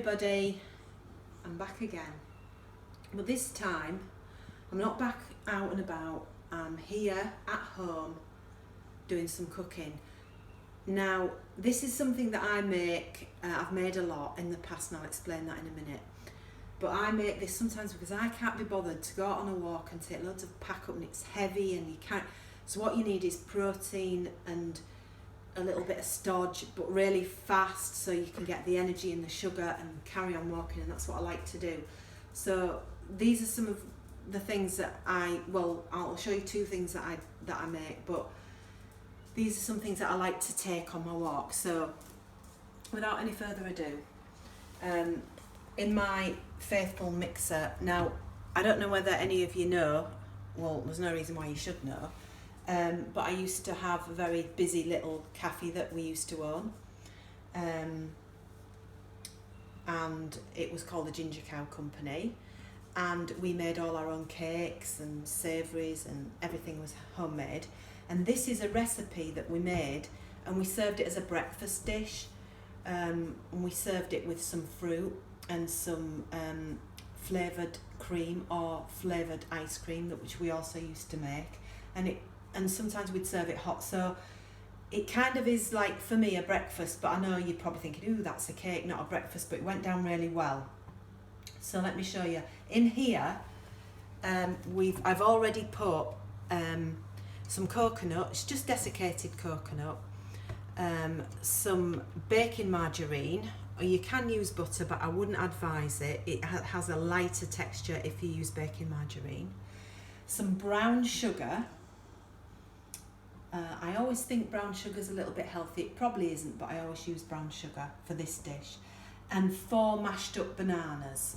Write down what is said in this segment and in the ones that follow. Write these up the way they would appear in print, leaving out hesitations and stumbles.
everybody, I'm back again. But this time, I'm not back out and about, I'm here at home doing some cooking. Now, this is something that I make, I've made a lot in the past and I'll explain that in a minute. But I make this sometimes because I can't be bothered to go out on a walk and take loads of pack up and it's heavy and you can't. So what you need is protein and a little bit of stodge, but really fast so you can get the energy and the sugar and carry on walking, and that's what I like to do. So these are some of the things that I'll show you two things that I make, but these are some things that I like to take on my walk. So without any further ado, in my faithful mixer, now I don't know whether any of you know, well there's no reason why you should know, but I used to have a very busy little cafe that we used to own, and it was called the Ginger Cow Company, and we made all our own cakes and savouries and everything was homemade. And this is a recipe that we made and we served it as a breakfast dish, and we served it with some fruit and some flavoured cream or flavoured ice cream, which we also used to make, and sometimes we'd serve it hot. So it kind of is like, for me, a breakfast, but I know you're probably thinking, ooh, that's a cake, not a breakfast, but it went down really well. So let me show you. In here, I've already put some coconut, it's just desiccated coconut, some baking margarine, or you can use butter, but I wouldn't advise it. It has a lighter texture if you use baking margarine. Some brown sugar. I always think brown sugar is a little bit healthy. It probably isn't, but I always use brown sugar for this dish. And 4 mashed up bananas.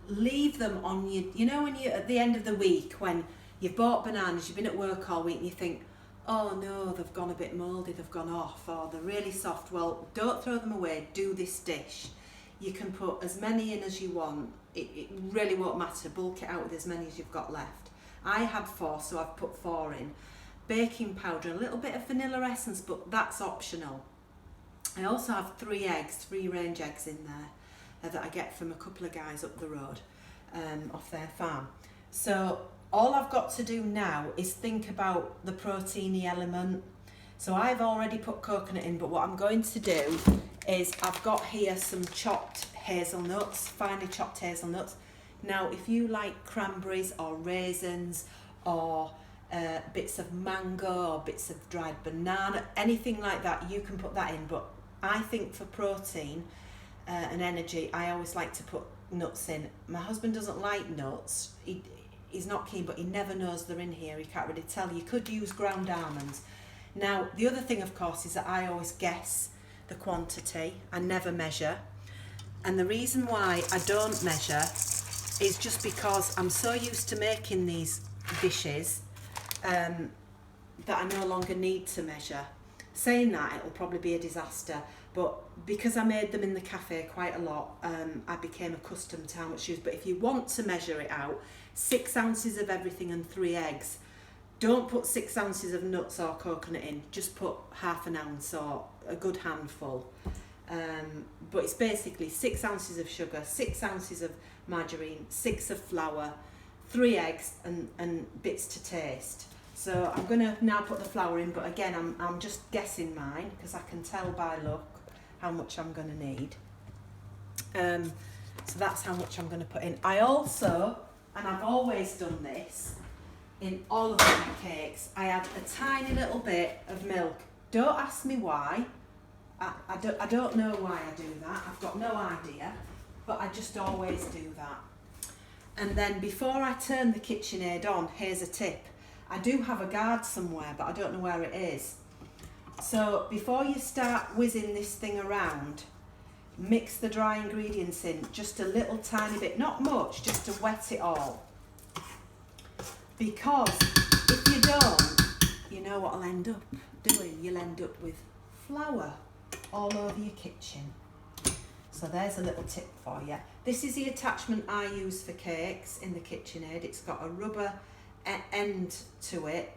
Leave them on your, you know when you're at the end of the week, when you've bought bananas, you've been at work all week and you think, oh no, they've gone a bit mouldy, they've gone off, or they're really soft. Well, don't throw them away, do this dish. You can put as many in as you want. It really won't matter. Bulk it out with as many as you've got left. I had 4, so I've put 4 in. Baking powder, a little bit of vanilla essence, but that's optional. I also have 3 eggs, 3 range eggs in there that I get from a couple of guys up the road off their farm. So all I've got to do now is think about the proteiny element. So I've already put coconut in, but what I'm going to do is I've got here some chopped hazelnuts, finely chopped hazelnuts. Now, if you like cranberries or raisins or bits of mango or bits of dried banana, anything like that, you can put that in. But I think for protein and energy, I always like to put nuts in. My husband doesn't like nuts. He's not keen, but he never knows they're in here. He can't really tell. You could use ground almonds. Now, the other thing, of course, is that I always guess the quantity. I never measure. And the reason why I don't measure is just because I'm so used to making these dishes that I no longer need to measure. Saying that, it'll probably be a disaster, but because I made them in the cafe quite a lot, I became accustomed to how much to use. But if you want to measure it out, 6 ounces of everything and 3 eggs. Don't put 6 ounces of nuts or coconut in, just put half an ounce or a good handful. But it's basically 6 ounces of sugar, 6 ounces of margarine, 6 of flour, 3 eggs and bits to taste. So I'm going to now put the flour in, but again, I'm just guessing mine because I can tell by look how much I'm going to need. So that's how much I'm going to put in. I also, and I've always done this in all of my cakes, I add a tiny little bit of milk. Don't ask me why. I don't know why I do that. I've got no idea, but I just always do that. And then before I turn the KitchenAid on, here's a tip. I do have a guard somewhere, but I don't know where it is. So before you start whizzing this thing around, mix the dry ingredients in, just a little tiny bit, not much, just to wet it all. Because if you don't, you know what I'll end up doing? You'll end up with flour all over your kitchen. So there's a little tip for you. This is the attachment I use for cakes in the KitchenAid. It's got a rubber end to it,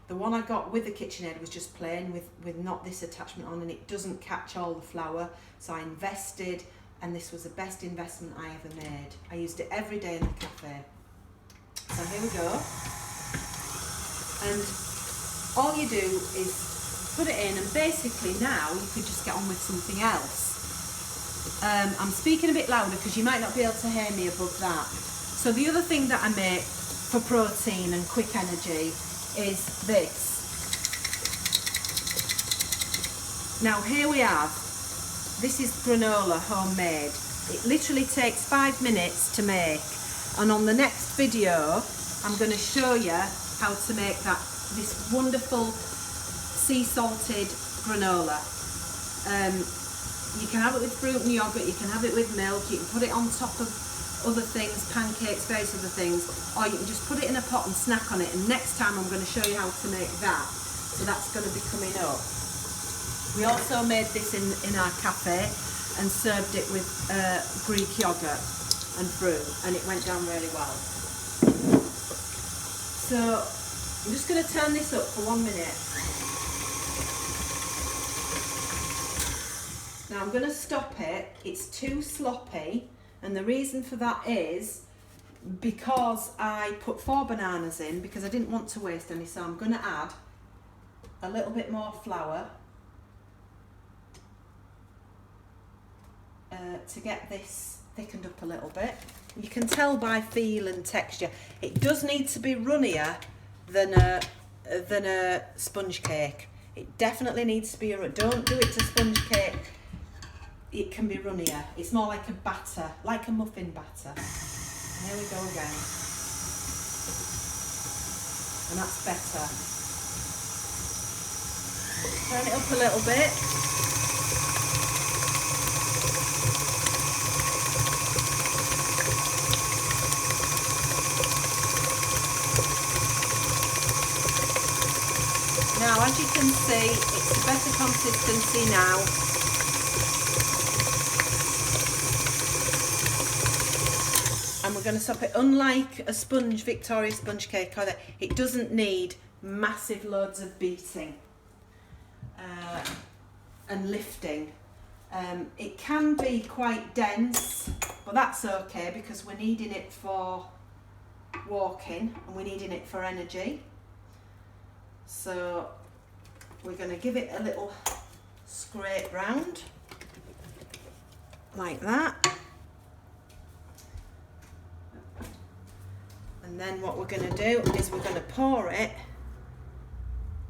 The one I got with the KitchenAid was just plain with not this attachment on, and it doesn't catch all the flour. So I invested, and this was the best investment I ever made. I used it every day in the cafe. So here we go. And all you do is put it in, and basically now you could just get on with something else. I'm speaking a bit louder because you might not be able to hear me above that. So the other thing that I make for protein and quick energy is this. Now here we have, this is granola homemade. It literally takes 5 minutes to make, and on the next video I'm going to show you how to make this wonderful sea salted granola. You can have it with fruit and yogurt, you can have it with milk, you can put it on top of other things, pancakes, various other things, or you can just put it in a pot and snack on it. And next time I'm going to show you how to make that. So that's going to be coming up. We also made this in our cafe and served it with Greek yogurt and fruit, and it went down really well. So I'm just going to turn this up for 1 minute. Now I'm going to stop it. It's too sloppy, and the reason for that is because I put 4 bananas in because I didn't want to waste any, so I'm going to add a little bit more flour to get this thickened up a little bit. You can tell by feel and texture. It does need to be runnier than a sponge cake. It definitely needs to be don't do it to sponge cake. It can be runnier. It's more like a batter, like a muffin batter. And here we go again. And that's better. Turn it up a little bit. Now, as you can see, it's a better consistency now. And we're going to stop it. Unlike a Victoria sponge cake, it doesn't need massive loads of beating and lifting. It can be quite dense, but that's okay because we're needing it for walking and we're needing it for energy. So we're going to give it a little scrape round like that. And then what we're going to do is we're going to pour it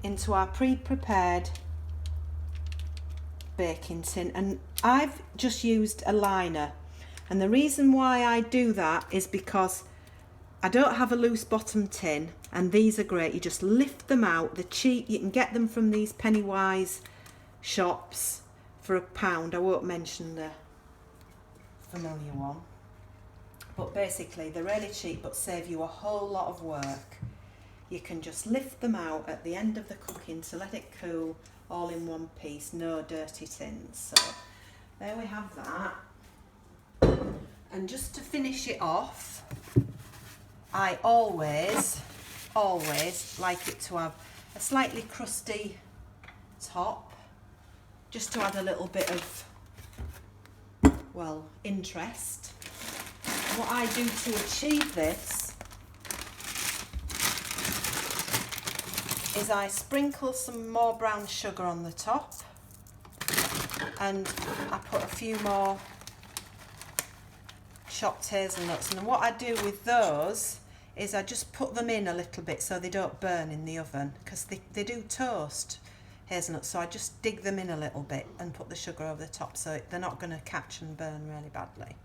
into our pre-prepared baking tin. And I've just used a liner. And the reason why I do that is because I don't have a loose bottom tin, and these are great. You just lift them out. They're cheap. You can get them from these Pennywise shops for £1. I won't mention the familiar one. But basically, they're really cheap but save you a whole lot of work. You can just lift them out at the end of the cooking to let it cool all in one piece. No dirty tins. So there we have that. And just to finish it off, I always like it to have a slightly crusty top, just to add a little bit of, well, interest. What I do to achieve this is I sprinkle some more brown sugar on the top, and I put a few more chopped hazelnuts. And what I do with those is I just put them in a little bit so they don't burn in the oven, because they do toast hazelnuts, so I just dig them in a little bit and put the sugar over the top so they're not going to catch and burn really badly.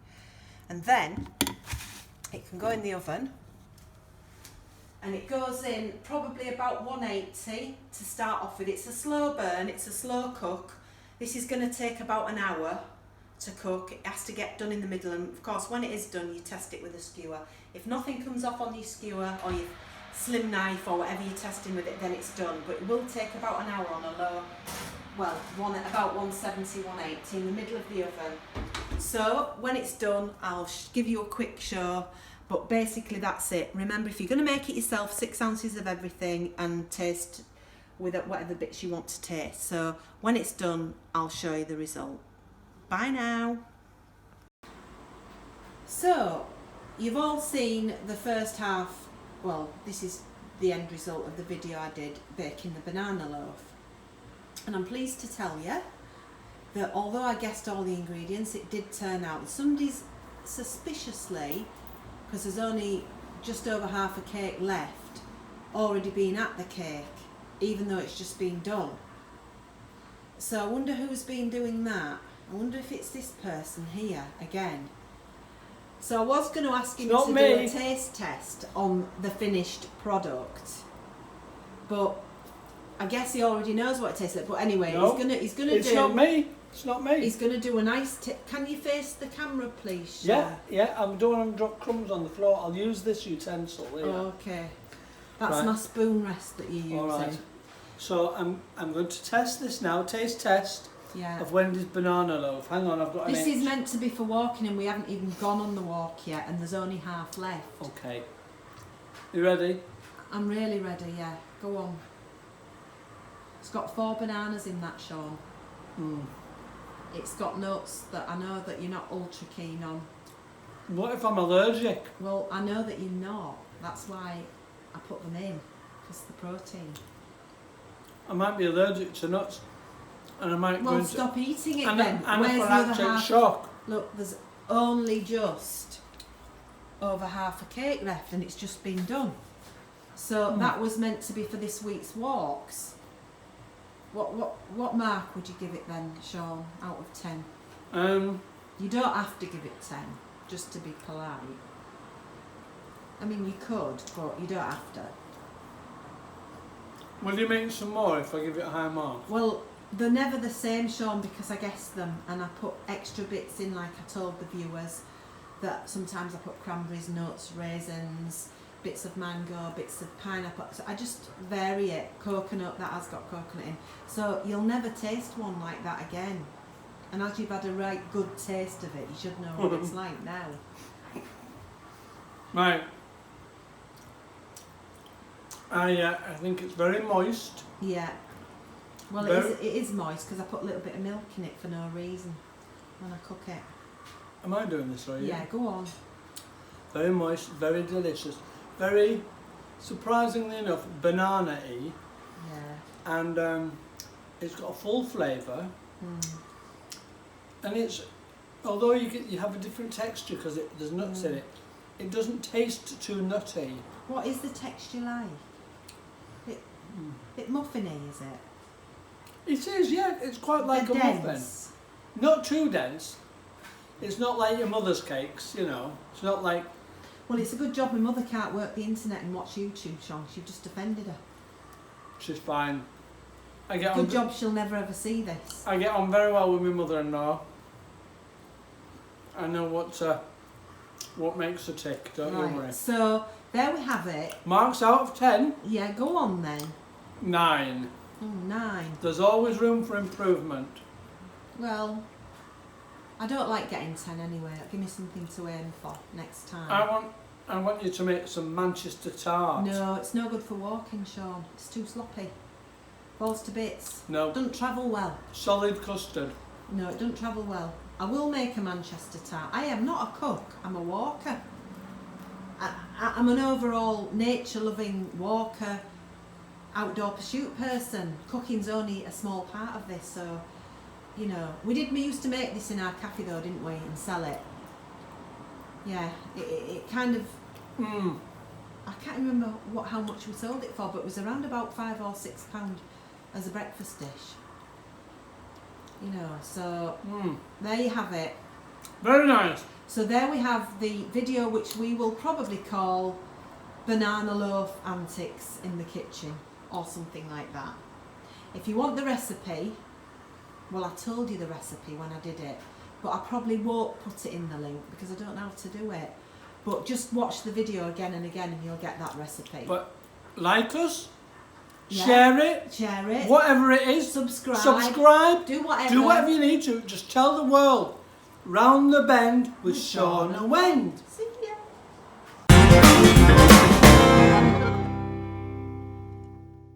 And then it can go in the oven, and it goes in probably about 180 to start off with. It's a slow burn, it's a slow cook. This is going to take about an hour to cook. It has to get done in the middle, and of course when it is done you test it with a skewer. If nothing comes off on your skewer or your slim knife or whatever you're testing with it, then it's done. But it will take about an hour on a low, well, about 170, 180 in the middle of the oven. So when it's done, I'll give you a quick show. But basically that's it. Remember, if you're going to make it yourself, 6 ounces of everything and taste with whatever bits you want to taste. So when it's done, I'll show you the result. Bye now. So you've all seen the first half. Well, this is the end result of the video I did baking the banana loaf. And I'm pleased to tell you that although I guessed all the ingredients, it did turn out. Somebody's suspiciously, because there's only just over half a cake left, already been at the cake, even though it's just been done. So I wonder who's been doing that. I wonder if it's this person here again. So I was going to ask him to do a taste test on the finished product, but I guess he already knows what it tastes like. But anyway, no, he's gonna it's do. Not me. It's not me. He's gonna do a nice. Can you face the camera, please? Shaun? Yeah. I don't want to drop crumbs on the floor. I'll use this utensil here. Okay. That's right. My spoon rest that you're using. All right. So I'm going to test this now. Taste test. Yeah. Of Wendy's banana loaf. Hang on, I've got an This inch. is meant to be for walking, and we haven't even gone on the walk yet, and there's only half left. Okay. You ready? I'm really ready. Yeah. Go on. It's got 4 bananas in that, Shaun. It's got nuts that I know that you're not ultra keen on. What if I'm allergic? Well, I know that you're not. That's why I put them in, because the protein. I might be allergic to nuts, and I might go Well, into stop eating it an then. Where's the other anaphylactic half? shock. Look, there's only just over half a cake left, and it's just been done. So that was meant to be for this week's walks. What mark would you give it then, Shaun, out of 10? You don't have to give it 10, just to be polite. I mean, you could, but you don't have to. Will you make some more if I give it a high mark? Well, they're never the same, Shaun, because I guessed them and I put extra bits in, like I told the viewers, that sometimes I put cranberries, nuts, raisins, bits of mango, bits of pineapple. So I just vary it. Coconut, that has got coconut in. So you'll never taste one like that again. And as you've had a right good taste of it, you should know what it's like now. Right. I think it's very moist. Yeah. Well, it is moist because I put a little bit of milk in it for no reason when I cook it. Am I doing this right? Yeah, go on. Very moist, very delicious, very, surprisingly enough, banana-y. Yeah. And it's got a full flavour. And it's, although you have a different texture because there's nuts in it, it doesn't taste too nutty. What is the texture like? Bit muffiny, is it? It is, yeah. It's quite like a dense. muffin. Not too dense. It's not like your mother's cakes, you know. It's not like... Well, it's a good job my mother can't work the internet and watch YouTube, Shaun. You've just offended her. She's fine. I get Good on, job she'll never ever see this. I get on very well with my mother-in-law. I know what makes her tick, don't you worry. So, there we have it. Marks out of 10? Yeah, go on then. 9. Oh, 9. There's always room for improvement. Well, I don't like getting 10 anyway. Give me something to aim for next time. I want you to make some Manchester tart. No, it's no good for walking, Shaun. It's too sloppy. Falls to bits. No. Doesn't travel well. Solid custard. No, it doesn't travel well. I will make a Manchester tart. I am not a cook. I'm a walker. I'm an overall nature-loving walker, outdoor pursuit person. Cooking's only a small part of this, so, you know. We used to make this in our cafe though, didn't we, and sell it. Yeah, it kind of... I can't remember how much we sold it for, but it was around about £5 or £6 as a breakfast dish. You know, so there you have it. Very nice. So there we have the video, which we will probably call Banana Loaf Antics in the Kitchen or something like that. If you want the recipe, well, I told you the recipe when I did it, but I probably won't put it in the link because I don't know how to do it. But just watch the video again and again and you'll get that recipe. But like us, Yeah. share it, whatever it is, subscribe, do whatever. Do whatever you need to. Just tell the world, round the bend with Shaun and Wend. See